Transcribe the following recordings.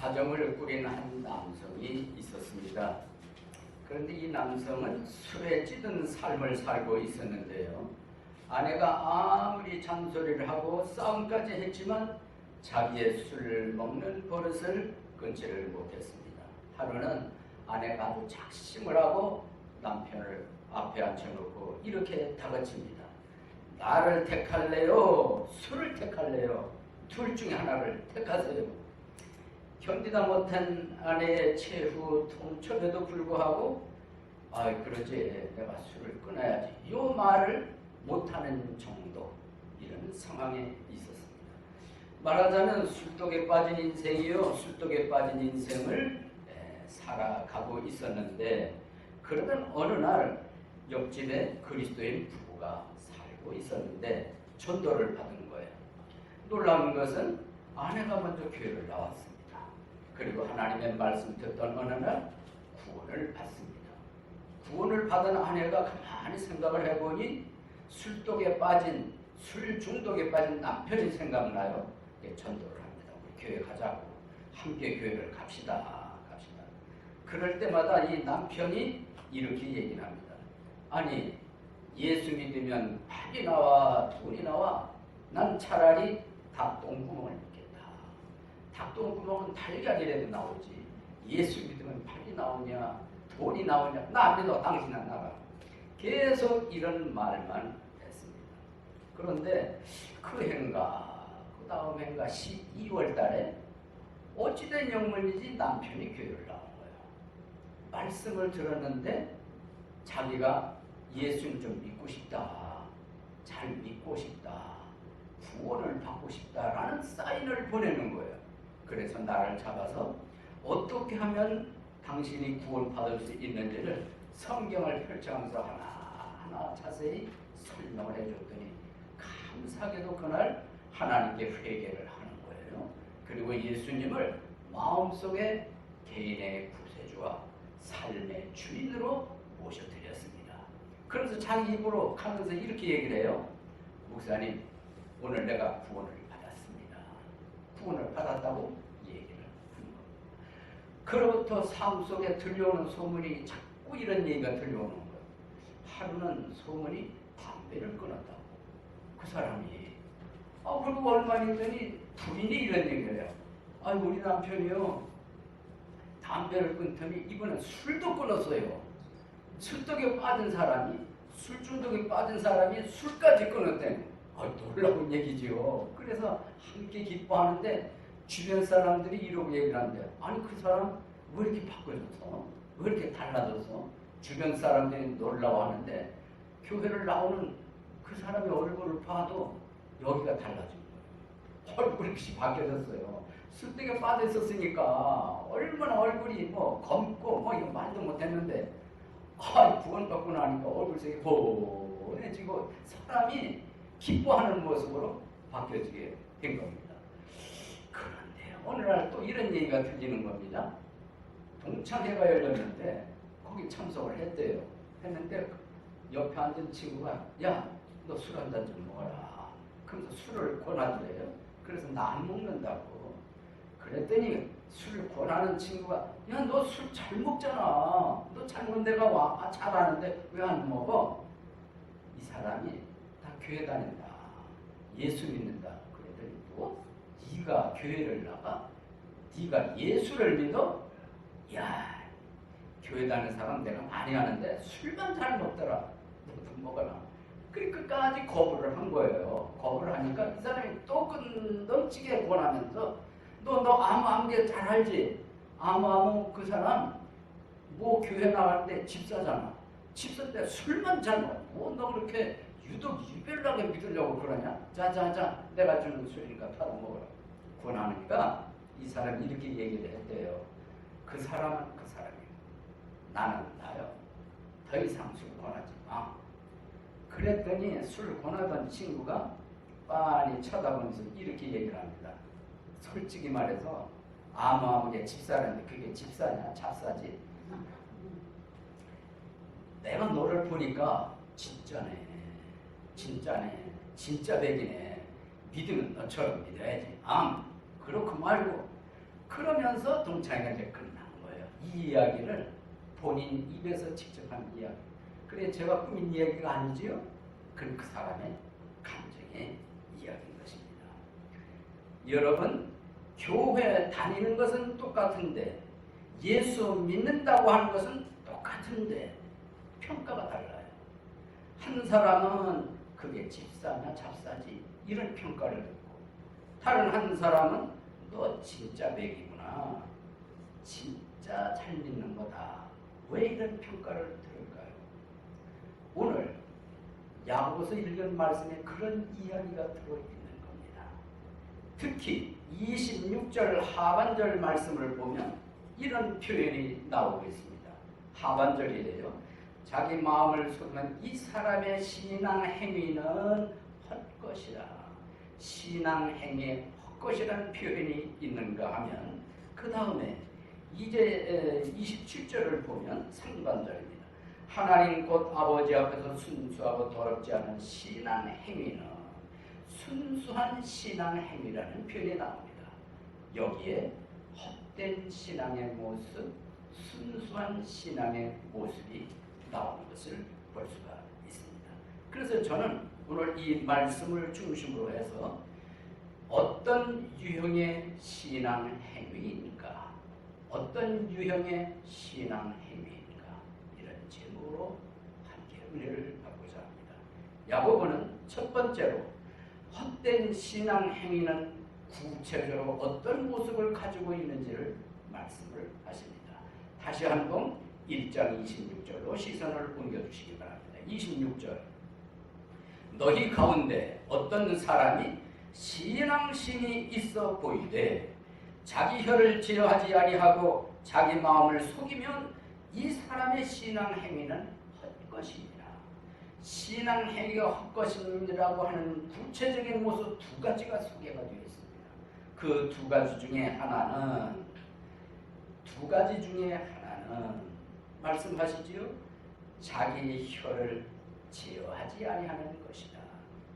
가정을 꾸린 한 남성이 있었습니다. 그런데 이 남성은 술에 찌든 삶을 살고 있었는데요. 아내가 아무리 잔소리를 하고 싸움까지 했지만 자기의 술을 먹는 버릇을 끊지를 못했습니다. 하루는 아내가 아주 작심을 하고 남편을 앞에 앉혀놓고 이렇게 다그칩니다. 나를 택할래요? 술을 택할래요? 둘 중에 하나를 택하세요. 견디다 못한 아내의 최후 통첩에도 불구하고 그러지, 내가 술을 끊어야지, 이 말을 못하는 정도, 이런 상황에 있었습니다. 말하자면 술독에 빠진 인생이요, 술독에 빠진 인생을 살아가고 있었는데, 그러던 어느 날 옆집에 그리스도인 부부가 살고 있었는데 전도를 받은 거예요. 놀라운 것은 아내가 먼저 교회를 나왔습니다. 그리고 하나님의 말씀 듣던 어느 날 구원을 받습니다. 구원을 받은 아내가 가만히 생각을 해보니 술독에 빠진, 술 중독에 빠진 남편이 생각나요. 전도를 합니다. 우리 교회 가자고, 함께 교회를 갑시다. 그럴 때마다 이 남편이 이렇게 얘기를 합니다. 아니, 예수 믿으면 팔이 나와 돈이 나와, 난 차라리 닭똥구멍을 믿겠다. 닭똥구멍은 달걀이라도 나오지, 예수 믿으면 팔이 나오냐 돈이 나오냐, 나 안 믿어, 당신 안 나가. 계속 이런 말만 했습니다. 그런데 그 해인가 그 다음 해인가 12월 달에 어찌된 영문인지 남편이 교회를 나온 거예요. 말씀을 들었는데 자기가 예수님 좀 믿고 싶다, 잘 믿고 싶다, 구원을 받고 싶다라는 사인을 보내는 거예요. 그래서 나를 잡아서 어떻게 하면 당신이 구원받을 수 있는지를 성경을 펼쳐가면서 하나하나 자세히 설명을 해줬더니 감사하게도 그날 하나님께 회개를 하는 거예요. 그리고 예수님을 마음속에 개인의 구세주와 삶의 주인으로 모셔드렸습니다. 그래서 자기 입으로 가면서 이렇게 얘기를 해요. 목사님, 오늘 내가 구원을 받았습니다. 구원을 받았다고 얘기를 하는 겁니다. 그로부터 삶 속에 들려오는 소문이 자꾸 이런 얘기가 들려오는 거예요. 하루는 소문이 담배를 끊었다고. 그 사람이 그리고 얼마 있더니 부인이 이런 얘기를 해요. 우리 남편이요, 담배를 끊더니 이번엔 술도 끊었어요. 술독에 빠진 사람이, 술 중독에 빠진 사람이 술까지 끊었대요. 놀라운 얘기죠. 그래서 함께 기뻐하는데 주변 사람들이 이러고 얘기를 한대요. 아니, 그 사람 왜 이렇게 바꿔졌어? 왜 이렇게 달라졌어? 주변 사람들이 놀라워하는데 교회를 나오는 그 사람의 얼굴을 봐도 여기가 달라진 거예요. 얼굴이 바뀌어졌어요. 술독에 빠져 있었으니까 얼마나 얼굴이 검고 이거 말도 못했는데 구원받고 나니까 얼굴색이 보내지고 사람이 기뻐하는 모습으로 바뀌어지게 된 겁니다. 그런데 어느 날 또 이런 얘기가 들리는 겁니다. 동창회가 열렸는데 거기 참석을 했는데 옆에 앉은 친구가 야, 너 술 한 잔 좀 먹어라. 그러면서 술을 권하더래요. 그래서 나 안 먹는다고. 그랬더니 술을 권하는 친구가 야, 너 술 잘 먹잖아. 너 잘 먹는 데가 잘하는데 왜 안 먹어? 이 사람이 다 교회 다닌다, 예수 믿는다. 그랬더니 뭐? 네가 교회를 나가? 네가 예수를 믿어? 야, 교회 다니는 사람 내가 많이 아는데 술만 잘 먹더라. 너도 먹어라. 그러니까 끝까지 거부를 한 거예요. 거부를 하니까 이 사람이 또 넘치게 권하면서 너 아무 잘 알지? 아무 그 사람 교회 나갈 때 집사잖아. 집사인데 술만 잘 먹어. 너 그렇게 유독 유별나게 믿으려고 그러냐? 자, 내가 주는 술이니까 타고 먹어라. 권하니까 이 사람이 이렇게 얘기를 했대요. 그 사람은 그 사람이에요. 나는 나요. 더 이상 술 권하지 마. 그랬더니 술 권하던 친구가 빤히 쳐다보면서 이렇게 얘기를 합니다. 솔직히 말해서 아무게 집사라는데 그게 집사냐? 잡사지? 내가 너를 보니까 진짜네. 진짜 백이네. 믿으면 너처럼 믿어야지. 그렇고 말고 그러면서 동창회가 이제 끝난 거예요. 이 이야기를 본인 입에서 직접 한 이야기. 그래 제가 꾸민 이야기가 아니지요? 그건 그 사람의 감정의 이야기인 것입니다. 여러분, 교회 다니는 것은 똑같은데 예수 믿는다고 하는 것은 똑같은데 평가가 달라요. 한 사람은 그게 집사냐 잡사지 이런 평가를 듣고, 다른 한 사람은 너 진짜 맥이구나, 진짜 잘 믿는 거다, 왜 이런 평가를 들을까요? 오늘 야고보서 읽은 말씀에 그런 이야기가 들어있는 겁니다. 특히 26절 하반절 말씀을 보면 이런 표현이 나오고 있습니다. 하반절이래요. 자기 마음을 속이면 이 사람의 신앙 행위는 헛것이라. 신앙 행위에 헛것이라는 표현이 있는가 하면 그 다음에 이제 27절을 보면 상반절입니다. 하나님 곧 아버지 앞에서 순수하고 더럽지 않은 신앙 행위는 순수한 신앙 행위라는 표현이 나옵니다. 여기에 헛된 신앙의 모습, 순수한 신앙의 모습이 나오는 것을 볼 수가 있습니다. 그래서 저는 오늘 이 말씀을 중심으로 해서 어떤 유형의 신앙 행위인가, 어떤 유형의 신앙 행위인가, 이런 제목으로 함께 은혜를 받고자 합니다. 야고보는 첫 번째로 헛된 신앙 행위는 구체적으로 어떤 모습을 가지고 있는지를 말씀을 하십니다. 다시 한번 1장 26절로 시선을 옮겨주시기 바랍니다. 26절, 너희 가운데 어떤 사람이 신앙심이 있어 보이되 자기 혀를 제어하지 아니하고 자기 마음을 속이면 이 사람의 신앙 행위는 헛것입니다. 신앙 행위가 헛것이라고 하는 구체적인 모습 두 가지가 소개가 되어 있습니다. 그 두 가지 중에 하나는 말씀하시지요? 자기 혀를 제어하지 아니하는 것이다.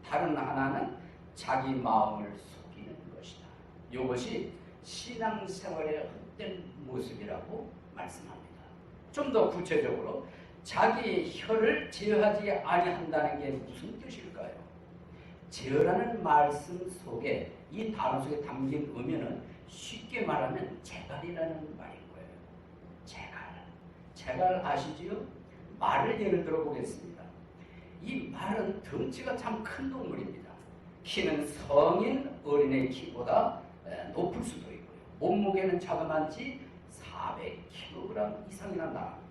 다른 하나는 자기 마음을 속이는 것이다. 이것이 신앙생활의 헛된 모습이라고 말씀합니다. 좀 더 구체적으로 자기 혀를 제어하지 아니한다는 게 무슨 뜻일까요? 제어라는 말씀 속에, 이 단어 속에 담긴 의미는 쉽게 말하면 재갈이라는 말인 거예요. 재갈 아시지요? 말을 예를 들어 보겠습니다. 이 말은 덩치가 참 큰 동물입니다. 키는 성인 어린애 키보다 높을 수도 있고요. 몸무게는 자그만치 400kg 이상이나 나갑니다.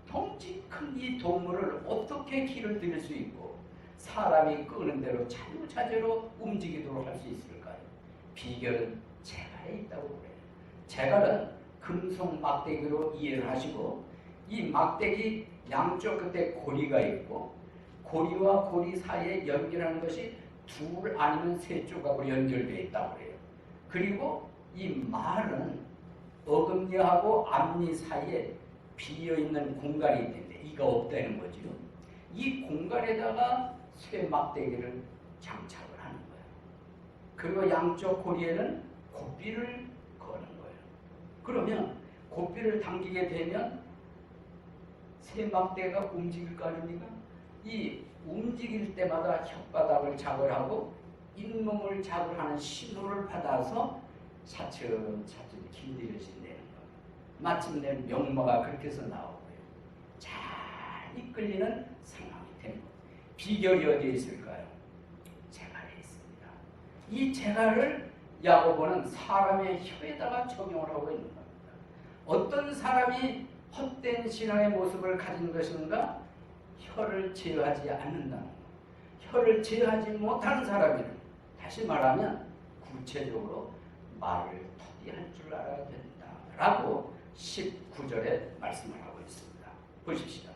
덩치 큰 이 동물을 어떻게 길을 들일 수 있고 사람이 끄는 대로 자유자재로 움직이도록 할 수 있을까요? 비결은 재갈에 있다고 그래요. 재갈은 금속 막대기로 이해를 하시고, 이 막대기 양쪽 끝에 고리가 있고 고리와 고리 사이에 연결하는 것이 둘 아니면 세 조각으로 연결되어 있다고 해요. 그리고 이 말은 어금니하고 앞니 사이에 비어있는 공간이 있는데 이가 없다는 거죠. 이 공간에다가 쇠 막대기를 장착을 하는 거예요. 그리고 양쪽 고리에는 고삐를 거는 거예요. 그러면 고삐를 당기게 되면 쇠 막대기가 움직일 거 아닙니까? 이 움직일 때마다 혓바닥을 자극하고 잇몸을 자극하는 신호를 받아서 차츰차츰 길들여진다는 것. 마침내 명마가 그렇게 해서 나오고요. 잘 이끌리는 상황이 되는 것. 비결이 어디에 있을까요? 재갈에 있습니다. 이 재갈을 야고보는 사람의 혀에다가 적용을 하고 있는 겁니다. 어떤 사람이 헛된 신앙의 모습을 가진 것인가? 혀를 제어하지 않는다는 것. 혀를 제어하지 못하는 사람이는, 다시 말하면 구체적으로 말을 터디할 줄 알아야 된다라고 19절에 말씀을 하고 있습니다. 보십시다.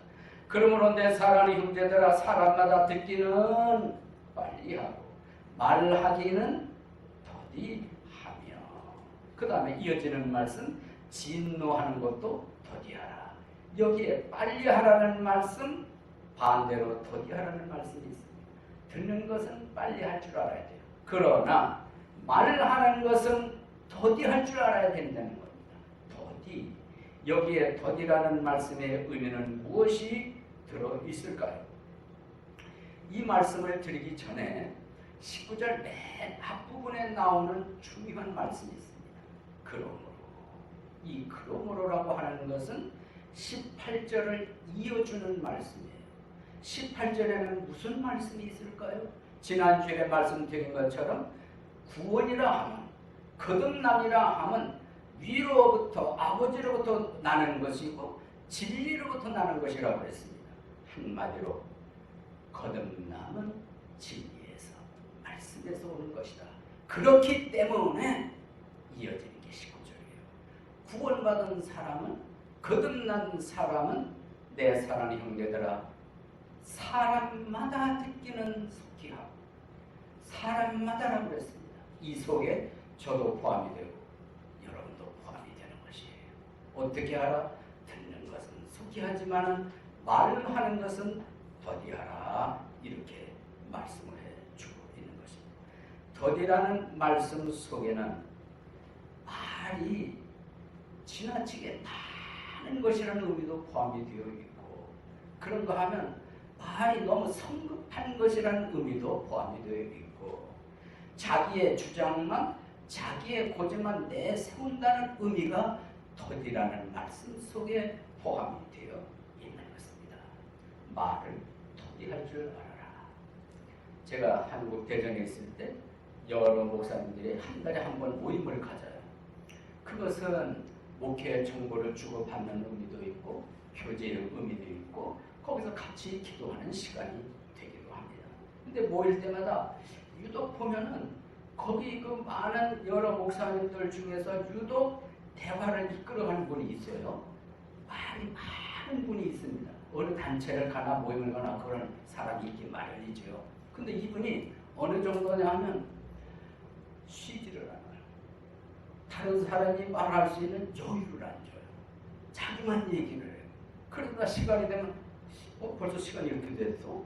그러므로 내 사랑하는 형제들아, 사람마다 듣기는 빨리 하고 말하기는 더디하며, 그 다음에 이어지는 말씀, 진노하는 것도 더디하라. 여기에 빨리 하라는 말씀, 반대로 더디하라는 말씀이 있습니다. 듣는 것은 빨리 할 줄 알아야 돼요. 그러나 말을 하는 것은 더디할 줄 알아야 된다는 겁니다. 더디. 여기에 더디라는 말씀의 의미는 무엇이 들어있을까요? 이 말씀을 드리기 전에 19절 맨 앞부분에 나오는 중요한 말씀이 있습니다. 그러므로. 이 그러므로라고 하는 것은 18절을 이어주는 말씀이에요. 18절에는 무슨 말씀이 있을까요? 지난주에 말씀드린 것처럼 구원이라 하면, 거듭남이라 하면 위로부터, 아버지로부터 나는 것이고 진리로부터 나는 것이라고 했습니다. 한마디로 거듭남은 진리에서, 말씀에서 오는 것이다. 그렇기 때문에 이어지는 게 19절이에요. 구원받은 사람은, 거듭난 사람은 내 사랑하는 형제들아, 사람마다 듣기는 속히 하고, 사람마다라고 했습니다. 이 속에 저도 포함이 되고 여러분도 포함이 되는 것이에요. 어떻게 하라? 듣는 것은 속히 하지만 말하는 것은 더디하라. 이렇게 말씀을 해주고 있는 것입니다. 더디라는 말씀 속에는 말이 지나치게 많은 것이라는 의미도 포함이 되어 있고, 그런 거 하면 말이 너무 성급한 것이라는 의미도 포함이 되어 있고, 자기의 주장만, 자기의 고집만 내세운다는 의미가 더디라는 말씀 속에 포함이 되어 있는 것입니다. 말을 더디할 줄 알아라. 제가 한국 대전에 있을 때 여러 목사님들이 한 달에 한 번 모임을 가져요. 그것은 목회 정보를 주고받는 의미도 있고 교제의 의미도 있고 거기서 같이 기도하는 시간이 되기도 합니다. 근데 모일 때마다 유독 보면은 거기 그 많은 여러 목사님들 중에서 유독 대화를 이끌어가는 분이 있어요. 말이 많은 분이 있습니다. 어느 단체를 가나 모임을 가나 그런 사람이 있기 마련이죠. 근데 이분이 어느 정도냐 하면 쉬지를 않아요. 다른 사람이 말할 수 있는 여유를 안 줘요. 자기만 얘기를 해요. 그러다 시간이 되면 벌써 시간이 이렇게 됐어?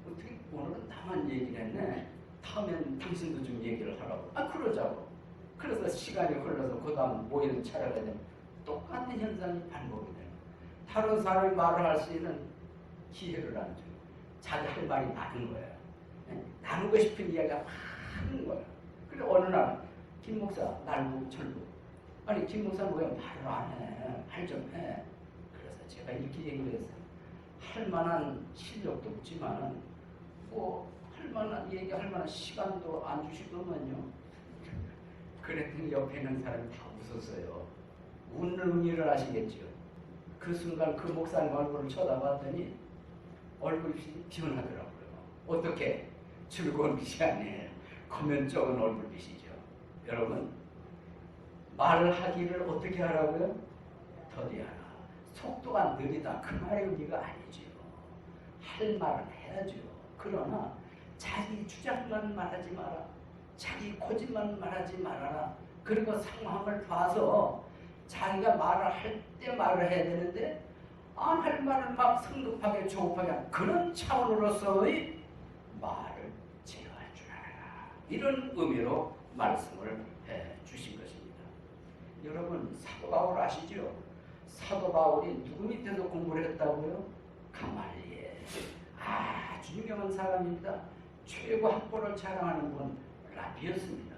어떻게 오늘은 나만 얘기를 했네. 다음엔 당신도 좀 얘기를 하라고. 그러자고. 그래서 시간이 흘러서 그 다음 모임을 차려야 되면 똑같은 현상이 반복이 돼요. 다른 사람이 말을 할 수 있는 기회를 안 줘요. 자기 할 말이 많은 거예요. 나누고 싶은 이야기가 많은 거예요. 그래서 어느 날 김 목사 날고 철고, 아니 김 목사는 왜 말을 안 해? 말 좀 해. 그래서 제가 이렇게 얘기를 했어요. 할 만한 실력도 없지만은 할 만한 얘기할 만한 시간도 안 주시더만요. 그랬더니 옆에 있는 사람이 다 웃었어요. 웃는 의미를 아시겠죠? 그 순간 그 목사님 얼굴을 쳐다봤더니 얼굴이 변하더라고요. 어떻게? 즐거운 빛이 아니에요. 거면적은 얼굴빛이죠. 여러분, 말을 하기를 어떻게 하라고요? 더디하라. 속도가 느리다. 그 말의 의미가 아니죠. 할 말은 해야죠. 그러나 자기 주장만 말하지 마라. 자기 고집만 말하지 말아라. 그리고 상황을 봐서 자기가 말을 할 때 말을 해야 되는데 안 할 말을 막 성급하게 조급하게 그런 차원으로서의 말을 제어할 줄 알아라. 이런 의미로 말씀을 해 주신 것입니다. 여러분, 사도 바울 아시죠? 사도 바울이 누구 밑에서 공부를 했다고요? 가말리엘. 아주 유명한 사람입니다. 최고 학벌을 자랑하는 분 라비였습니다.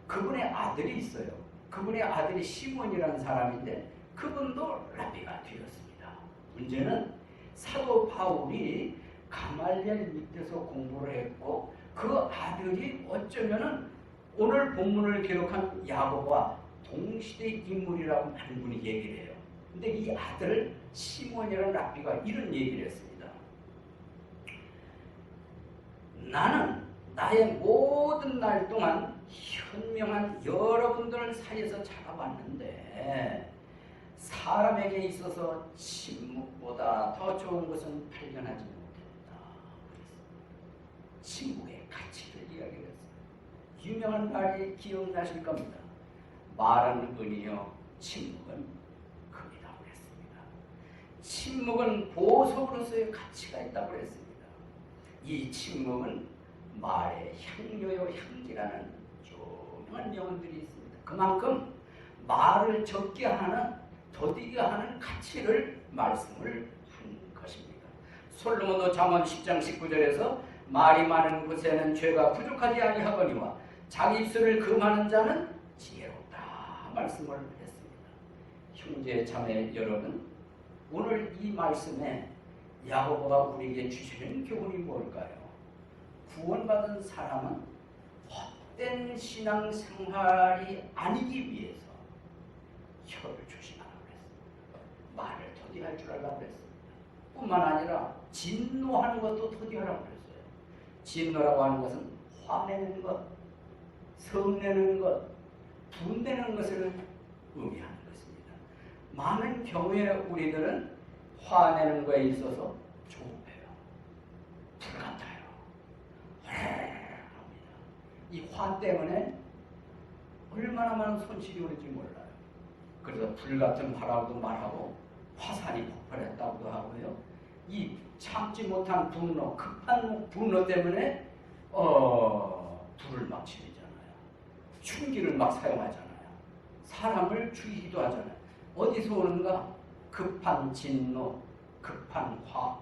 그분의 아들이 있어요. 그분의 아들이 시몬이라는 사람인데 그분도 라비가 되었습니다. 문제는 사도 바울이 가말리엘 밑에서 공부를 했고 그 아들이 어쩌면은 오늘 본문을 기록한 야고보와 동시대 인물이라고 많은 분이 얘기를 해요. 근데 이 아들 시몬이라는 라비가 이런 얘기를 했습니다. 나는 나의 모든 날 동안 현명한 여러분들 사이에서 자라왔는데 사람에게 있어서 침묵보다 더 좋은 것은 발견하지 못했다. 침묵의 가치를 이야기했어요. 유명한 말이 기억나실 겁니다. 말은 은이요 침묵은 금이라고 그랬습니다. 침묵은 보석으로서의 가치가 있다고 그랬습니다. 이 침묵은 말의 향료요 향기라는 조용한 명언들이 있습니다. 그만큼 말을 적게 하는, 더디게 하는 가치를 말씀을 한 것입니다. 솔로몬도 잠언 10장 19절에서 말이 많은 곳에는 죄가 부족하지 아니하거니와 자기 입술을 금하는 자는 지혜롭다 말씀을 했습니다. 형제 자매 여러분, 오늘 이 말씀에 야고보가 우리에게 주시는 교훈이 뭘까요? 구원받은 사람은 헛된 신앙생활이 아니기 위해서 혀를 조심하라고 그랬습니다. 말을 더디할 줄 알라고 그랬습니다. 뿐만 아니라 진노하는 것도 더디하라고 그랬어요. 진노라고 하는 것은 화내는 것, 성내는 것, 분내는 것을 의미하는 것입니다. 많은 경우에 우리들은 화내는 것에 있어서 조급해요. 불같아요. 이 화 때문에 얼마나 많은 손실이 오는지 몰라요. 그래서 불같은 화라고도 말하고 화산이 폭발했다고도 하고요. 이 참지 못한 분노, 급한 분노 때문에 불을 막 지르잖아요. 흉기를 막 사용하잖아요. 사람을 죽이기도 하잖아요. 어디서 오는가? 급한 진노, 급한 화,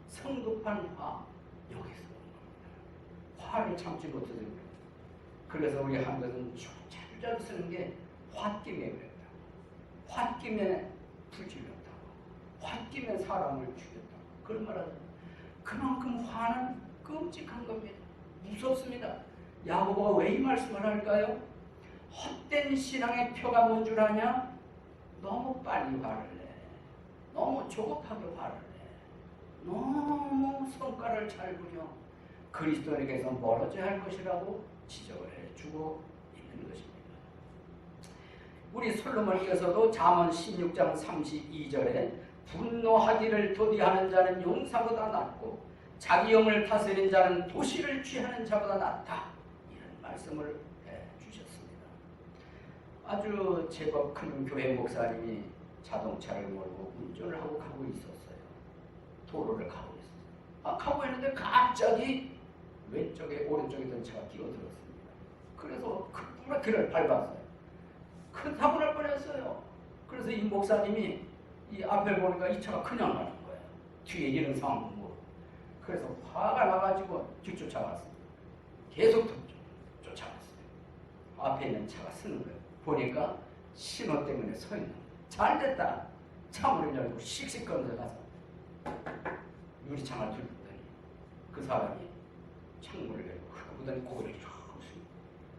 성급한 화, 여기서 오는 겁니다. 화를 참지 못해서 그래요. 그래서 우리 한국은 자주자주 쓰는 게 홧김에 그랬다. 홧김에 불질렀다고. 홧김에 사람을 죽였다고. 그런 말 하잖아요. 그만큼 화는 끔찍한 겁니다. 무섭습니다. 야고보가 왜 이 말씀을 할까요? 헛된 신앙의 표가 뭔 줄 아냐? 너무 빨리 화를 내. 너무 조급하게 화를 내. 너무 성과를 잘 부려. 그리스도인에게서 멀어져야 할 것이라고 지적을 해주고 있는 것입니다. 우리 솔로몬께서도 잠언 16장 32절에 분노하기를 도디하는 자는 용사보다 낫고 자기 영을 다스린 자는 도시를 취하는 자보다 낫다, 이런 말씀을 해주셨습니다. 아주 제법 큰 교회 목사님이 자동차를 몰고 운전을 하고 가고 있었어요. 도로를 가고 있었어요. 가고 있는데 갑자기 왼쪽에 오른쪽에 있던 차가 끼어들었습니다. 그래서 급하게 밟았어요. 큰 사고 날 뻔했어요. 그래서 이 목사님이 이 앞을 보니까 이 차가 그냥 가는 거예요. 뒤에 이런 상황 보고. 그래서 화가 나가지고 뒤쫓아갔습니다. 계속 쫓아갔어요. 앞에 있는 차가 쓰는 거예요. 보니까 신호 때문에 서 있는 거예요. 잘 됐다. 차문을 열고 씩씩 건너서 가서 유리창을 들었더니 그 사람이 창문을 열고 그보더니 고개를 쫙 웃습니다.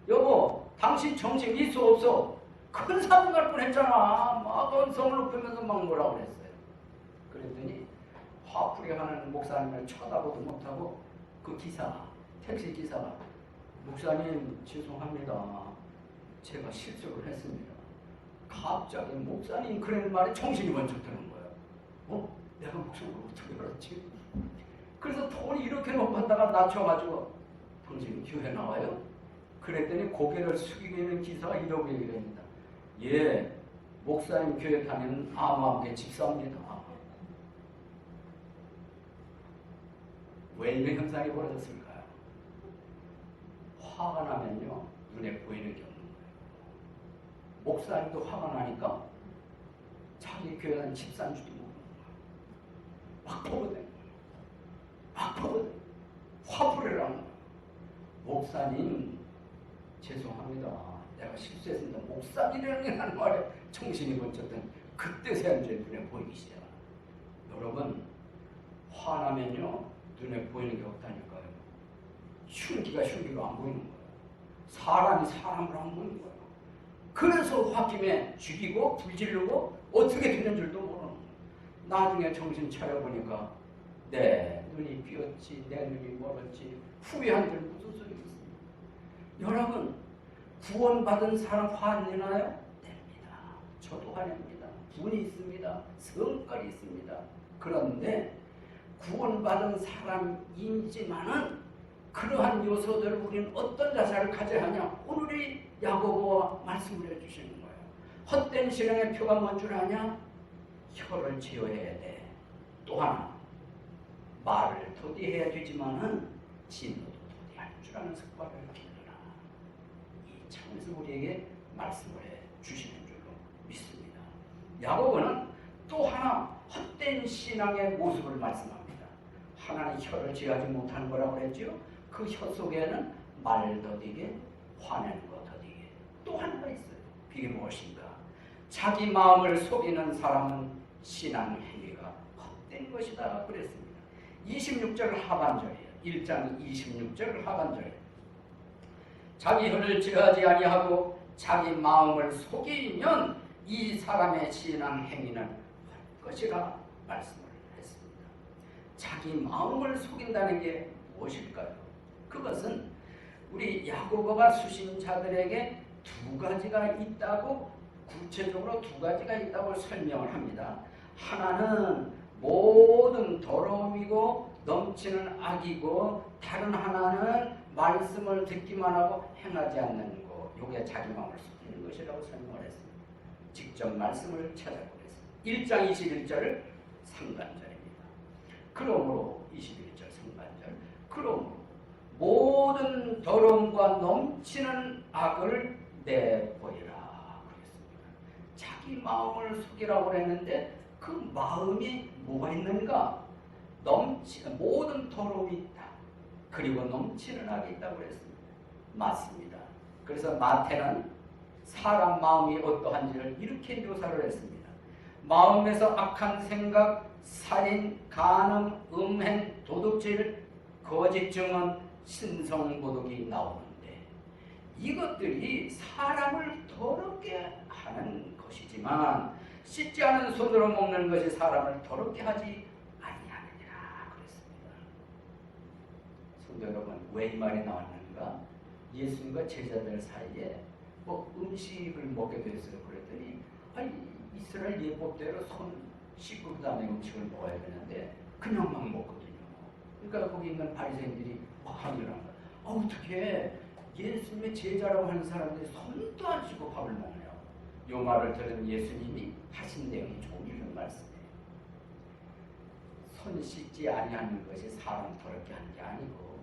여보, 당신 정신 있어 없어? 큰 사고 날 뻔했잖아. 막 언성을 높이면서 막 뭐라고 그랬어요. 그랬더니 화풀이 하는 목사님을 쳐다보도 못하고 그 기사, 택시 기사가 목사님 죄송합니다. 제가 실수를 했습니다. 갑자기 목사님 그런 말에 정신이 번쩍 드는 거예요. 내가 목소리를 어떻게 알았지? 그래서 돈이 이렇게 높았다가 낮춰가지고 당신 교회 나와요? 그랬더니 고개를 숙이고 있는 기사가 이러고 얘기를 합니다. 예, 목사님 교회 다니는 암암계 집사입니다. 왜 이런 현상이 벌어졌을까요? 화가 나면요, 눈에 보이는 게 없는 거예요. 목사님도 화가 나니까 자기 교회 다니는 집사인 줄도 모르는 거예요. 막 퍼거든. 막 퍼거든. 화풀이를 하는 거예요. 목사님, 죄송합니다. 내가 실수했습니다. 목사님이라는 말에 정신이 번쩍 든 그때서야 이제 눈에 보이기 시작합니다. 여러분, 화나면요, 눈에 보이는 게 없다니까요. 흉기가 흉기로 안 보이는 거예요. 사람이 사람으로 안 보이는 거예요. 그래서 홧김에 죽이고 불지르고 어떻게 되는 줄도 모르는 거예요. 나중에 정신 차려보니까 내 눈이 비었지, 내 눈이 멀었지, 후회한 줄 무슨 소리 있습니까? 여러분, 구원받은 사람 화내나요? 냅니다. 저도 화냅니다. 분이 있습니다. 성깔이 있습니다. 그런데 구원받은 사람이지만은 그러한 요소들을 우리는 어떤 자세를 가져야 하냐? 오늘이 야고보가 말씀을 해주시는 거예요. 헛된 신앙의 표가 뭔 줄 아냐? 혀를 제어해야 돼. 또 하나, 말을 도디해야 되지만은 진노도 도디할 줄 아는 습관을 기르라. 이 차원에서 우리에게 말씀 말씀을 해 주시는 줄로 믿습니다. 야고보는 또 하나 헛된 신앙의 모습을 말씀합니다. 하나는 혀를 제하지 못하는 거라고 그랬죠. 그 혀 속에는 말 더디게 화내는 거 더디게 또 하나가 있어요. 그게 무엇인가? 자기 마음을 속이는 사람은 신앙 행위가 헛된 것이다 그랬습니다. 26절 하반절이에요. 1장 26절 하반절에 자기 혀를 제하지 아니하고 자기 마음을 속이면 이 사람의 신앙 행위는 헛것이라 말씀을 했습니다. 자기 마음을 속인다는 게 무엇일까요? 그것은 우리 야고보가 수신자들에게 두 가지가 있다고, 구체적으로 두 가지가 있다고 설명을 합니다. 하나는 모든 더러움이고 넘치는 악이고, 다른 하나는 말씀을 듣기만 하고 행하지 않는 것. 이게 자기 마음을 속이는 것이라고 설명을 했습니다. 직접 말씀을 찾아보겠습니다. 1장 21절 상반절입니다. 그러므로 21절 상반절 그러므로 모든 더러움과 넘치는 악을 내버리라 그랬습니다. 자기 마음을 속이라고 했는데 그 마음이 뭐가 있는가? 모든 더러움이 있다. 그리고 넘치는 악이 있다고 그랬습니다. 맞습니다. 그래서 마태는 사람 마음이 어떠한지를 이렇게 묘사를 했습니다. 마음에서 악한 생각, 살인, 간음, 음행, 도둑질, 거짓 증언, 신성모독이 나오는데 이것들이 사람을 더럽게 하는 것이지만 씻지 않은 손으로 먹는 것이 사람을 더럽게 하지 아니하느니라 그랬습니다. 성도 여러분, 왜 이 말이 나왔는가? 예수님과 제자들 사이에 음식을 먹게 됐어요. 그랬더니 이스라엘 예법대로 손 씻고 그다음에 음식을 먹어야 되는데 그냥 막 먹거든요. 그러니까 거기 있는 바리새인들이 항의를 한 거예요. 어떻게 예수님의 제자라고 하는 사람들이 손도 안 씻고 밥을 먹나요? 이 말을 들은 예수님이 하신 내용이 좀 이런 말씀이에요. 손 씻지 아니하는 것이 사람 더럽게 하는 게 아니고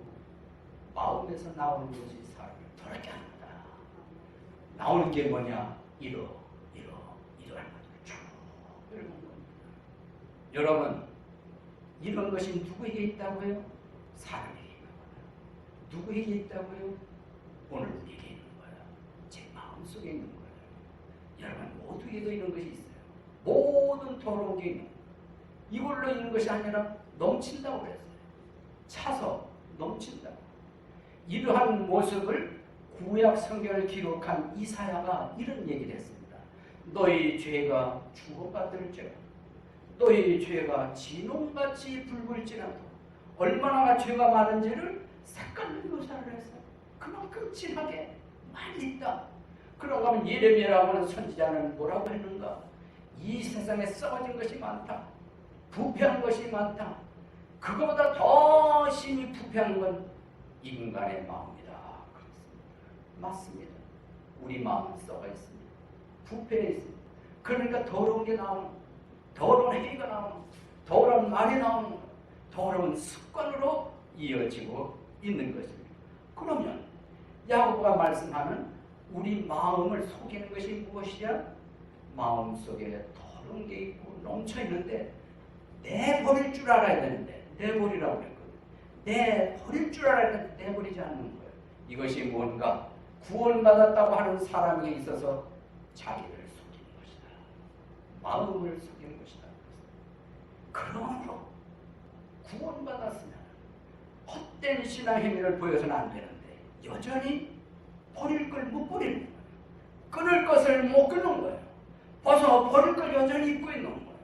마음에서 나오는 것이 사람을 더럽게 합니다. 나오는 게 뭐냐? 이러한 것을 쭉 이러는 겁니다. 여러분, 이런 것이 누구에게 있다고요? 사람에게 있는 거예요. 누구에게 있다고요? 오늘 우리에게 있는 거예요. 제 마음속에 있는 거예요. 여러분 모두에게도 이런 것이 있어요. 모든 더러운 게 있는 거예요. 이걸로 있는 것이 아니라 넘친다고 그랬어요. 차서 넘친다고. 이러한 모습을 구약 성경을 기록한 이사야가 이런 얘기를 했습니다. 너희 죄가 주고받을지라 너희 죄가 진홍같이 붉을지라도 얼마나 죄가 많은지를 색깔로 묘사를 했어요. 그만큼 진하게 많이 있다. 그러고 하면 예레미야라고 하는 선지자는 뭐라고 했는가? 이 세상에 썩어진 것이 많다. 부패한 것이 많다. 그거보다 더 심히 부패한 건 인간의 마음이다. 그렇습니다. 맞습니다. 우리 마음은 썩어 있습니다. 부패해 있습니다. 그러니까 더러운 게 나오는 거예요. 더러운 행위가 나오는 거예요. 더러운 말이 나오는 거예요. 더러운 습관으로 이어지고 있는 것입니다. 그러면 야고보가 말씀하는 우리 마음을 속이는 것이 무엇이냐? 마음속에 더러운 게 있고 넘쳐 있는데 내버릴 줄 알아야 되는데 내버리라고 그랬거든요. 내버릴 줄 알아야 되는데 내버리지 않는 거예요. 이것이 뭔가? 구원받았다고 하는 사람에게 있어서 자기를 속이는 것이다. 마음을 속이는 것이다. 그러므로 구원받았으면 헛된 신앙 행위를 보여서는 안 되는데 여전히 버릴 걸 못 버리는 거예요. 끊을 것을 못 끊는 거예요. 벗어 버릴 걸 여전히 입고 있는 거예요.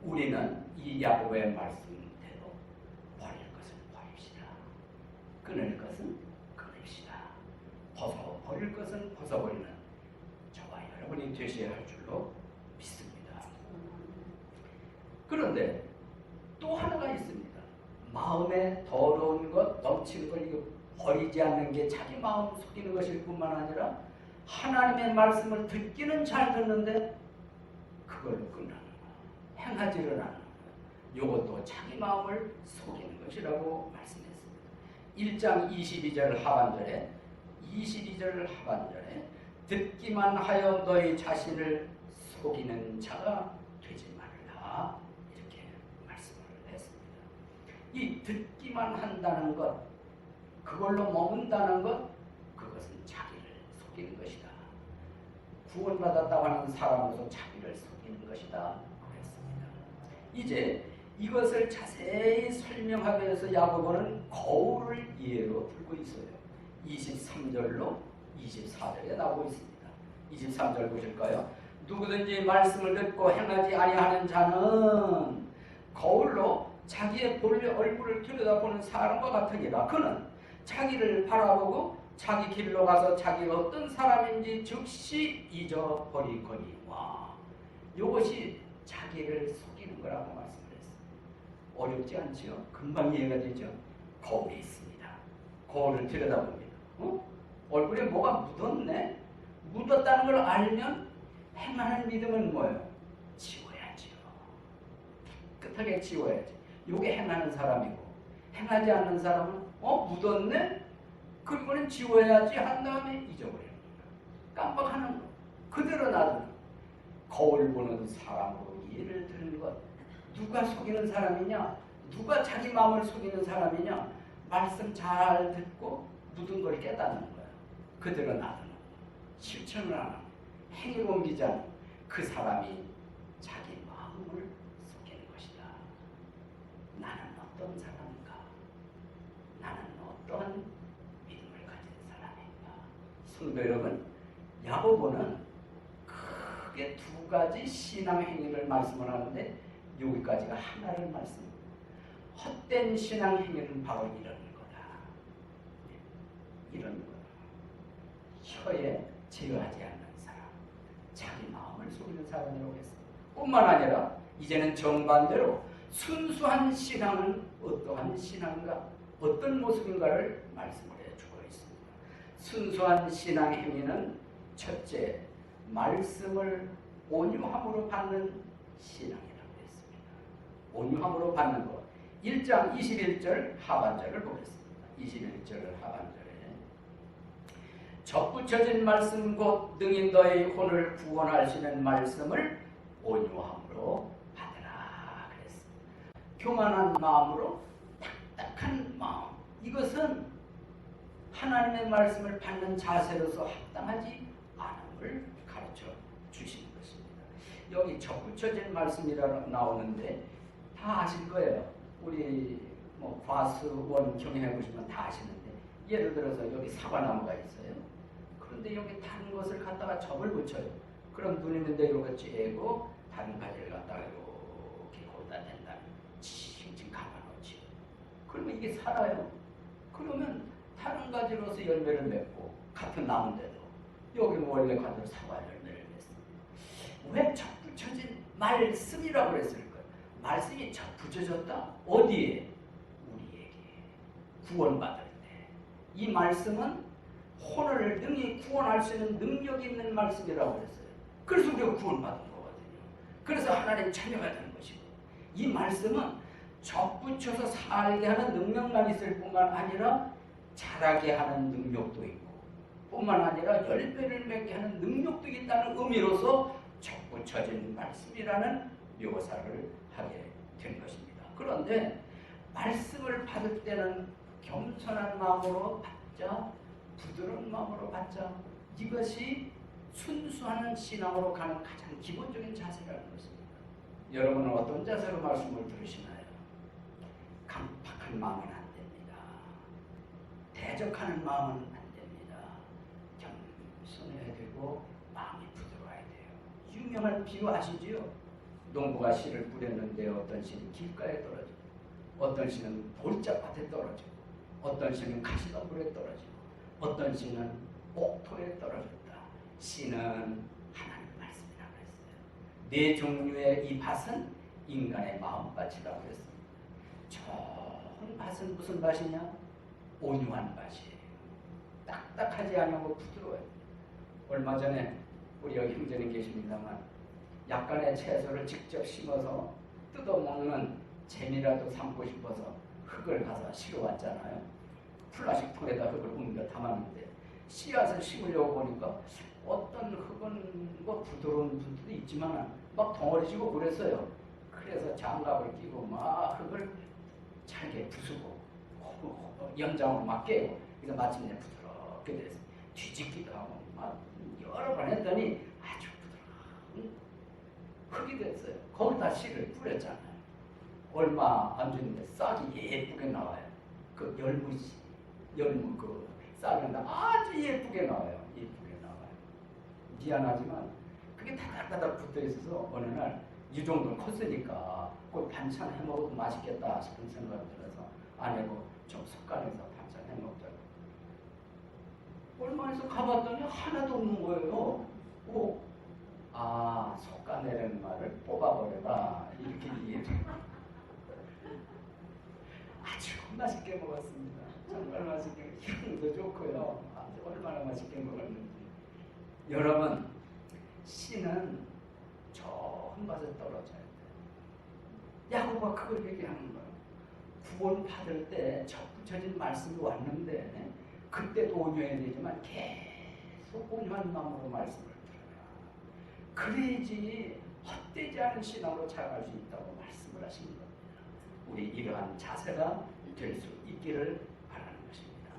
우리는 이 야고보의 말씀대로 버릴 것은 버립시다. 끊을 것은 끊읍시다. 벗어 버릴 것은 벗어버리는 저와 여러분이 되셔야 할 줄로 믿습니다. 그런데 또 하나가 있습니다. 마음에 더러운 것, 넘치는 걸 이거 버리지 않는 게 자기 마음 속이는 것일 뿐만 아니라 하나님의 말씀을 듣기는 잘 듣는데 그걸 끊는 거야. 행하지를 않는 거야. 이것도 자기 마음을 속이는 것이라고 말씀했습니다. 1장 22절 하반절에 듣기만 하여 너희 자신을 속이는 자가 되지 말라. 이렇게 말씀을 했습니다. 이 듣기만 한다는 것, 그걸로 머문다는 것, 그것은 자기를 속이는 것이다. 구원받았다고 하는 사람으로서 자기를 속이는 것이다. 그랬습니다. 이제 이것을 자세히 설명하기 위해서 야고보는 거울을 예로 들고 있어요. 23절로 24절에 나오고 있습니다. 23절 보실까요? 누구든지 말씀을 듣고 행하지 아니하는 자는 거울로 자기의 본래 얼굴을 들여다보는 사람과 같으니라. 그는 자기를 바라보고 자기 길로 가서 자기가 어떤 사람인지 즉시 잊어버리거니와. 이것이 자기를 속이는 거라고 말씀을 했습니다. 어렵지 않지요? 금방 이해가 되죠? 거울이 있습니다. 거울을 들여다봅니다. 얼굴에 뭐가 묻었네? 묻었다는 걸 알면 행하는 믿음은 뭐예요? 지워야지요. 깨끗하게 지워야지. 이게 행하는 사람이고, 행하지 않는 사람은 묻었네? 그거는 지워야지 한 다음에 잊어버리는 거야. 깜빡하는 거. 그대로 놔두는 거울 보는 사람으로 예를 드는 것. 누가 속이는 사람이냐? 누가 자기 마음을 속이는 사람이냐? 말씀 잘 듣고 묻은 걸 깨닫는 거야. 그대로 놔두는 거야. 실천을 안 하고 행위를 옮기지 않는 그 사람이 자기 마음을 속이는 것이다. 나는 어떤 사람인가? 나는 어떤 믿음을 가진 사람인가? 성도 여러분, 야고보는 크게 두 가지 신앙 행위를 말씀을 하는데 여기까지가 하나를 말씀합니다. 헛된 신앙 행위는 바로 이런 거다. 이런 거다. 혀에 제어하지 않는 사람, 자기 마음을 속이는 사람이라고 했습니다. 뿐만 아니라 이제는 정반대로 순수한 신앙은 어떠한 신앙인가, 어떤 모습인가를 말씀을 해주고 있습니다. 순수한 신앙 행위는 첫째, 말씀을 온유함으로 받는 신앙이라고 했습니다. 온유함으로 받는 것. 1장 21절 하반절을 보겠습니다. 21절 하반절에 접붙여진 말씀 곧 능히 너희 혼을 구원하시는 말씀을 온유함으로 받으라 그랬습니다. 교만한 마음으로 딱딱한 마음, 이것은 하나님의 말씀을 받는 자세로서 합당하지 않음을 가르쳐 주시는 것입니다. 여기 접붙여진 말씀이라고 나오는데 다 아실 거예요. 우리 과수원 경영해 보시면 다 아시는데, 예를 들어서 여기 사과나무가 있어요. 그런데 여기 다른 것을 갖다가 접을 붙여요. 그럼 눈 있는데 이렇게 쬐고 다른 가지를 갖다가 이렇게 거기다 댄다면 칭칭 감아놓지. 그러면 이게 살아요. 그러면 다른 가지로서 열매를 맺고 같은 나무인데도 여기는 원래 가지로 사과 열매를 맺습니다. 왜 접붙여진 말씀이라고 그랬을까요? 말씀이 접붙여졌다. 어디에? 우리에게 구원받을 때. 이 말씀은 혼을 능히 구원할 수 있는 능력이 있는 말씀이라고 했어요. 그래서 우리가 구원받은 거거든요. 그래서 하나님 자녀가 되는 것이고, 이 말씀은 접붙여서 살게 하는 능력만 있을 뿐만 아니라 자라게 하는 능력도 있고, 뿐만 아니라 열매를 맺게 하는 능력도 있다는 의미로서 접붙여진 말씀이라는 묘사를 하게 된 것입니다. 그런데 말씀을 받을 때는 겸손한 마음으로 받자, 부드러운 마음으로 받자, 이것이 순수한 신앙으로 가는 가장 기본적인 자세라는 것입니다. 여러분은 어떤 자세로 말씀을 들으시나요? 강팍한 마음은 안 됩니다. 대적하는 마음은 안 됩니다. 겸손해야 되고 마음이 부드러워야 돼요. 유명한 비유 아시지요? 농부가 씨를 뿌렸는데 어떤 씨는 길가에 떨어지고, 어떤 씨는 돌짝밭에 떨어지고, 어떤 씨는 가시덤불에 떨어지고, 어떤 씨는 옥토에 떨어졌다. 씨는 하나님 말씀이라고 했어요. 네 종류의 이 밭은 인간의 마음밭이라고 했습니다. 좋은 밭은 무슨 밭이냐? 온유한 밭이에요. 딱딱하지 않고 부드러워요. 얼마 전에 우리 여기 형제님 계십니다만 약간의 채소를 직접 심어서 뜯어먹는 재미라도 삼고 싶어서 흙을 가서 실어왔잖아요. 플라스틱 통에다 흙을 옮겨 담았는데 씨앗을 심으려고 보니까 어떤 흙은 뭐 부드러운 분들도 있지만 막 덩어리지고 그랬어요. 그래서 장갑을 끼고 막 흙을 잘게 부수고 연장으로 막 깨요. 그래서 마침내 부드럽게 돼서 뒤집기도 하고 막 여러 번 했더니 아주 부드러운 흙이 됐어요. 거기다 씨를 뿌렸잖아요. 얼마 안 됐는데 싹이 예쁘게 나와요. 그 열무 그 싹이 아주 예쁘게 나와요. 예쁘게 나와요. 미안하지만 그게 다닥다닥 붙어 있어서 어느 날 이 정도는 컸으니까 그걸 반찬 해 먹어도 맛있겠다 싶은 생각이 들어서 아내고 좀 숟갈에서 반찬 해 먹자고. 얼마 있어 가봤더니 하나도 없는 거예요. 속가내는 말을 뽑아버려라 이렇게 얘기해요. 아주 맛있게 먹었습니다. 정말 맛있게, 향도 좋고요. 아주 얼마나 맛있게 먹었는지. 여러분, 씨는 좋은 곳에 떨어져야 돼요. 야고보가 그걸 얘기하는 거예요. 구원 받을 때 적부쳐진 말씀이 왔는데 그때도 온유해야 되지만 계속 온유한 마음으로 말씀을 들어라. 그래야지 헛되지 않은 신앙으로 자라갈 수 있다고 말씀을 하신 겁니다. 우리 이러한 자세가 될 수 있기를 바라는 것입니다.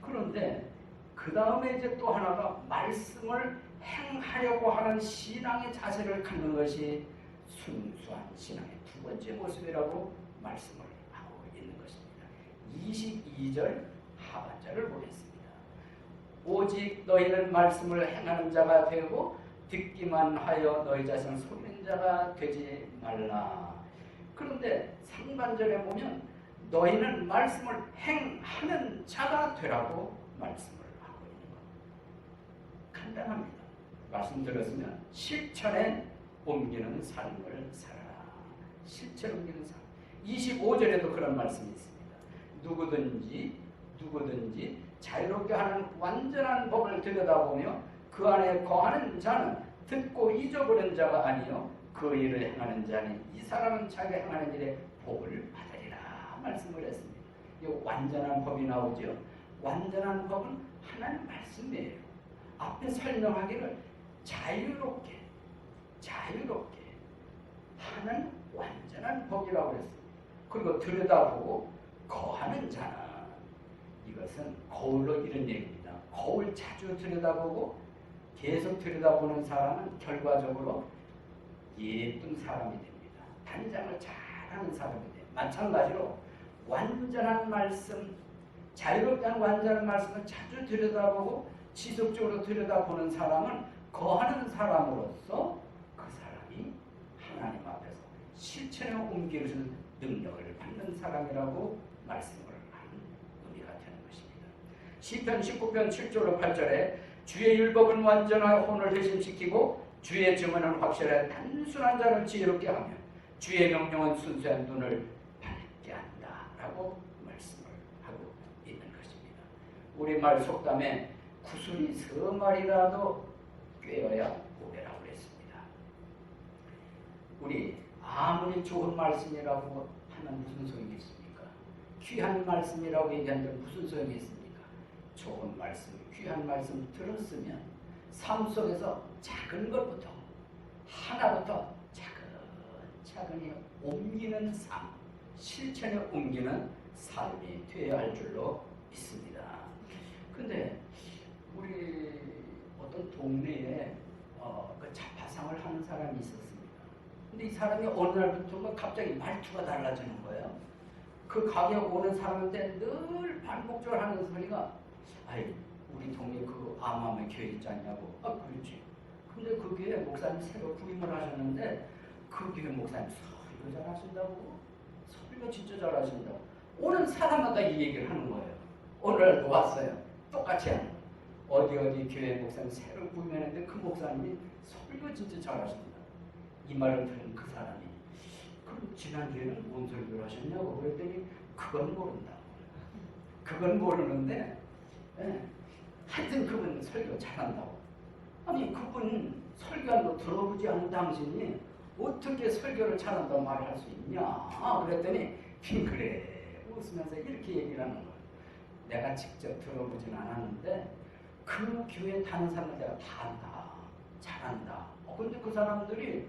그런데 그 다음에 이제 또 하나가 말씀을 행하려고 하는 신앙의 자세를 갖는 것이 순수한 신앙의 두 번째 모습이라고 말씀을 하고 있는 것입니다. 22절 하반절을 보겠습니다. 오직 너희는 말씀을 행하는 자가 되고 듣기만 하여 너희 자신을 속이는 자가 되지 말라. 그런데 상반절에 보면 너희는 말씀을 행하는 자가 되라고 말씀을 하고 있는 겁니다. 간단합니다. 말씀 들었으면 실천에 옮기는 삶을 살아라. 실천에 옮기는 삶. 25절에도 그런 말씀이 있습니다. 누구든지 자유롭게 하는 완전한 법을 들여다보며 그 안에 거하는 자는 듣고 잊어버린 자가 아니요 그 일을 행하는 자니 이 사람은 자기가 행하는 일에 복을 받으리라 말씀을 했습니다. 이 완전한 법이 나오죠. 완전한 법은 하나님 말씀이에요. 앞에 설명하기를 자유롭게 하는 완전한 법이라고 했습니다. 그리고 들여다보고 거하는 자는 이것은 거울로 이런 얘기입니다. 거울 자주 들여다보고 계속 들여다보는 사람은 결과적으로 예쁜 사람이 됩니다. 단장을 잘하는 사람이 돼요. 마찬가지로 완전한 말씀, 자유롭게 하는 완전한 말씀을 자주 들여다보고 지속적으로 들여다보는 사람은 거하는 사람으로서 그 사람이 하나님 앞에서 실천에 옮기는 능력을 받는 사람이라고 말씀을 하는 의미가 되는 것입니다. 시편 19편 7절로 8절에 주의 율법은 완전한 혼을 회심시키고 주의 증언은 확실한 단순한 자를 지혜롭게 하며 주의 명령은 순수한 눈을 밝게 한다 라고 말씀을 하고 있는 것입니다. 우리말 속담에 구슬이 3마리라도 꿰어야 오배라고 했습니다. 우리 아무리 좋은 말씀이라고 하면 무슨 소용이 있습니까? 귀한 말씀이라고 얘기하는데 무슨 소용이 있습니까? 좋은 말씀, 귀한 말씀 들었으면 삶 속에서 작은 것부터 하나부터 차근차근히 옮기는 삶, 실천에 옮기는 삶이 되어야 할 줄로 믿습니다. 근데 우리 어떤 동네에 그 자파상을 하는 사람이 있었습니다. 근데 이 사람이 어느 날부터 갑자기 말투가 달라지는 거예요. 그 가게 오는 사람한테 늘 반복적으로 하는 소리가 아이 우리 동네 그 암암의 교회 있지 않냐고. 그렇지. 근데 그 교회 목사님 새로 부임을 하셨는데 그 교회 목사님 설교 잘하신다고. 설교 진짜 잘하신다고. 오는 사람마다 이 얘기를 하는 거예요. 오늘도 왔어요. 똑같이 하는 거예요. 어디 교회 목사님 새로 부임했는데 그 목사님이 설교 진짜 잘하신다. 이 말을 들은 그 사람이 그럼 지난주에는 뭔 설교를 하셨냐고 그랬더니 그건 모른다고. 그건 모르는데 하여튼 그분 설교 잘한다고. 아니 그분 설교한 거 들어보지 않은 당신이 어떻게 설교를 잘한다고 말할 수 있냐. 그랬더니 그래 웃으면서 이렇게 얘기를 하는 거예요. 내가 직접 들어보진 않았는데 그 교회 다른 사람들 내가 다 안다, 잘한다. 근데 그 사람들이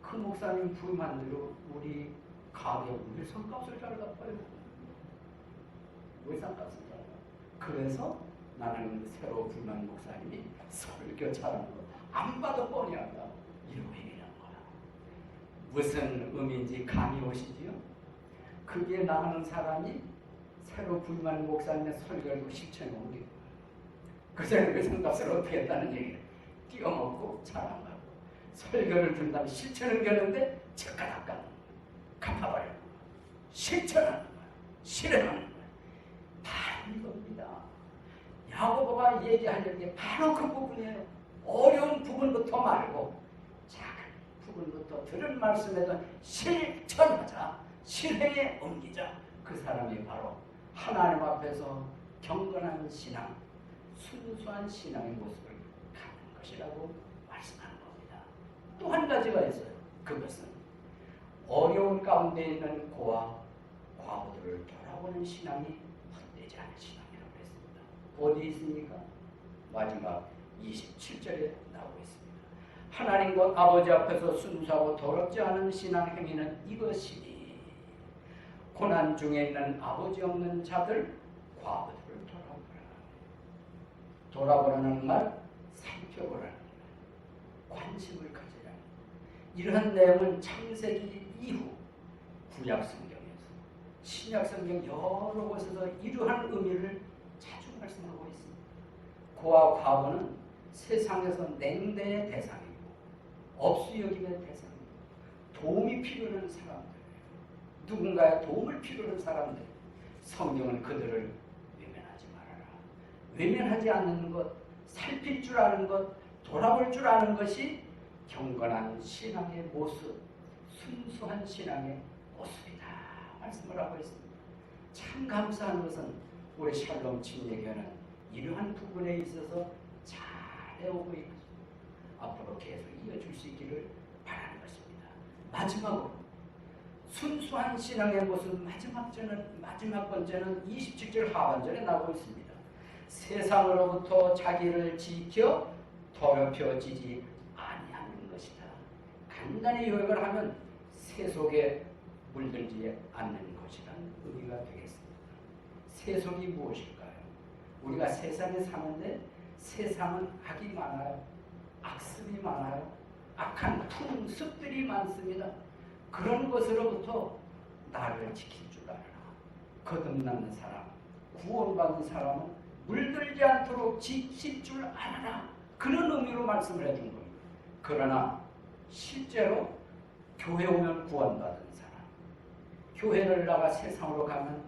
그 목사님 부임한 대로 우리 가게 우리 성값을 잘 갚아요. 왜 성값을 잘 갚아요? 그래서 나는 새로 부임한 목사님이 설교 잘하는 거 안 봐도 뻔히 안다. 이러고 얘기하는 거야. 무슨 의미인지 감이 오시지요? 그게 나가는 사람이 새로 부임한 목사님의 설교를 실천해 옮기는 거야. 그 사람이 그 성값을 어떻게 했다는 얘기를 띄워먹고 잘안 가고 설교를 듣는 다음에 실천을 옮겼는데 즉각 갚아버리는 거야. 실천하는 거야. 실행하는 거야. 바로 이겁니다. 야고보가 얘기하려는 게 바로 그 부분이에요. 어려운 부분부터 말고 작은 부분부터 들은 말씀에도 실천하자. 실행에 옮기자. 그 사람이 바로 하나님 앞에서 경건한 신앙, 순수한 신앙의 모습을 갖는 것이라고 말씀하는 겁니다. 또 한 가지가 있어요. 그것은 어려운 가운데 있는 고아, 과부들을 돌아보는 신앙이 헛되지 않은 신앙이라고 했습니다. 어디 있습니까? 마지막 27절에 나오고 있습니다. 하나님 곧 아버지 앞에서 순수하고 더럽지 않은 신앙 행위는 이것이니 고난 중에 있는 아버지 없는 자들, 과부들을 돌아보라는 말, 살펴보라는 말, 관심을 가지라는 말. 이러한 내용은 창세기 이후 구약 성경에서 신약 성경 여러 곳에서 이러한 의미를 자주 말씀하고 있습니다. 고아 과부는 세상에서 냉대의 대상이고 업수여김의 대상이고 도움이 필요한 사람들, 누군가의 도움을 필요한 사람들, 성경은 그들을 외면하지 말아라. 외면하지 않는 것, 살필 줄 아는 것, 돌아볼 줄 아는 것이 경건한 신앙의 모습, 순수한 신앙의 모습이다 말씀을 하고 있습니다. 참 감사한 것은 우리 샬롬 침례교회는 이러한 부분에 있어서 잘 해오고 있고 앞으로 계속 이어줄 수 있기를 바라는 것입니다. 마지막으로 순수한 신앙의 모습 마지막 번째는 27절 하반절에 나오고 있습니다. 세상으로부터 자기를 지켜 더럽혀지지 아니하는 것이다. 간단히 요약을 하면 세속에 물들지 않는 것이라는 의미가 되겠습니다. 세속이 무엇일까요? 우리가 세상에 사는데 세상은 악이 많아요. 악습이 많아요. 악한 풍습들이 많습니다. 그런 것으로부터 나를 지킬 줄 알아라. 거듭나는 사람, 구원받은 사람은 물들지 않도록 지킬 줄 알아라. 그런 의미로 말씀을 해준 겁니다. 그러나 실제로 교회 오면 구원받은 사람, 교회를 나가 세상으로 가면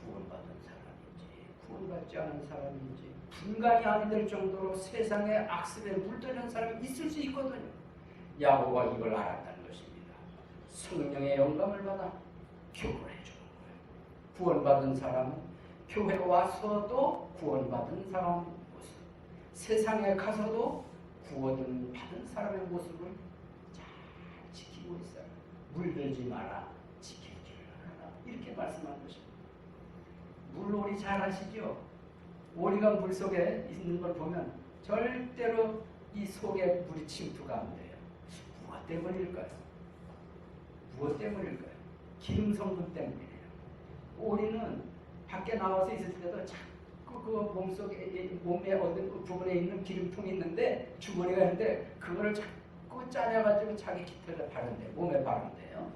구원받은 사람인지 구원받지 않은 사람인지 분간이 안 될 정도로 세상의 악습에 물들는 사람이 있을 수 있거든요. 야고보가 이걸 알았다는 것입니다. 성령의 영감을 받아 교훈을 해주는 거예요. 구원받은 사람은 교회 와서도 구원받은 사람의 모습, 세상에 가서도 구원받은 사람의 모습을 잘 지키고 있어요. 물들지 마라, 지킬 줄 알아라. 이렇게 말씀한 것입니다. 물놀이 잘 아시죠? 오리가 물 속에 있는 걸 보면 절대로 이 속에 물이 침투가 안 돼요. 무엇 때문일까요? 무엇 때문일까요? 기름 성분 때문이에요. 오리는 밖에 나와서 있을 때도 자꾸 그 몸속에, 몸의 어떤 그 부분에 있는 기름통이 있는데, 주머니가 있는데, 그거를 자꾸 짜내가지고 자기 깃털에 바른대요. 몸에 바른대요.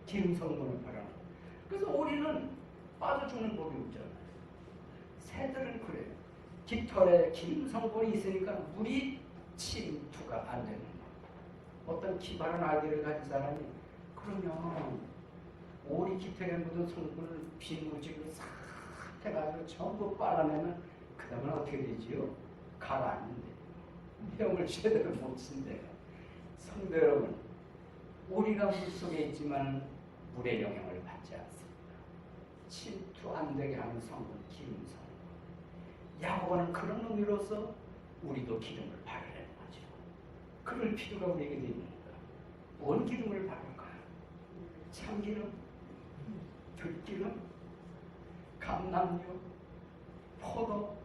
기름 성분을 바르는. 그래서 오리는 빠져 죽는 법이 없잖아요. 새들은 그래요. 깃털에 기름 성분이 있으니까 물이 침투가 안 되는 거예요. 어떤 기발한 아이디어를 가진 사람이 그러면 오리 깃털에 묻은 성분을 비무지로 싹 해가지고 전부 빨아내면 그 다음은 어떻게 되지요? 가라앉는데 헤엄을 제대로 못 친대요. 성도 여러분, 오리가 물속에 있지만 물의 영향을 받지 않습니다. 침투 안 되게 하는 성분, 기름 성분. 야고보는 그런 의미로서 우리도 기름을 바르려는 거죠. 그럴 필요가 우리에게 있습니다. 뭔 기름을 바를까요? 참기름, 들기름, 감남유, 포도,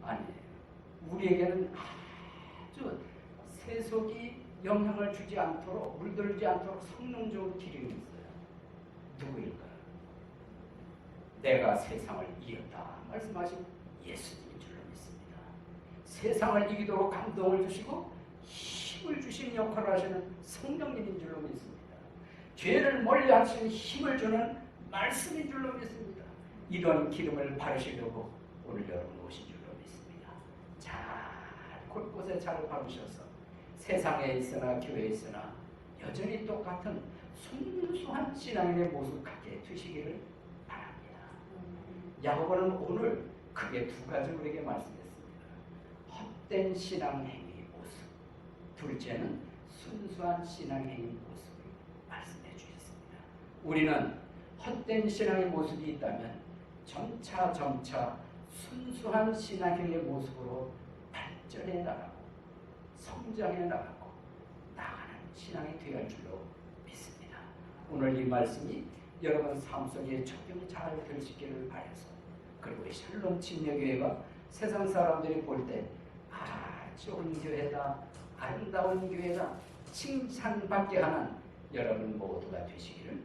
아니에요. 우리에게는 아주 세속이 영향을 주지 않도록, 물들지 않도록 성능 좋은 기름이 있어요. 누구일까요? 내가 세상을 이겼다 말씀하신 예수님인 줄로 믿습니다. 세상을 이기도록 감동을 주시고 힘을 주신 역할을 하시는 성령님인 줄로 믿습니다. 죄를 멀리하시는 힘을 주는 말씀인 줄로 믿습니다. 이런 기름을 바르시려고 오늘 여러분 오신 줄로 믿습니다. 잘 곳곳에 잘 바르셔서 세상에 있으나 교회에 있으나 여전히 똑같은 순수한 신앙인의 모습 갖게 되시기를 바랍니다. 야고보는 오늘 크게 두 가지 우리에게 말씀했습니다. 헛된 신앙 행위 모습, 둘째는 순수한 신앙 행위 모습을 말씀해 주셨습니다. 우리는 헛된 신앙의 모습이 있다면 점차 순수한 신앙의 모습으로 발전해 나가고 성장해 나가고 나가는 신앙이 되어야 할 줄로 믿습니다. 오늘 이 말씀이 여러분 삶 속에 적용이 잘 되시기를 바라서, 그리고 이 샬롬 침례교회가 세상 사람들이 볼 때 좋은 교회다, 아름다운 교회다 칭찬받게 하는 여러분 모두가 되시기를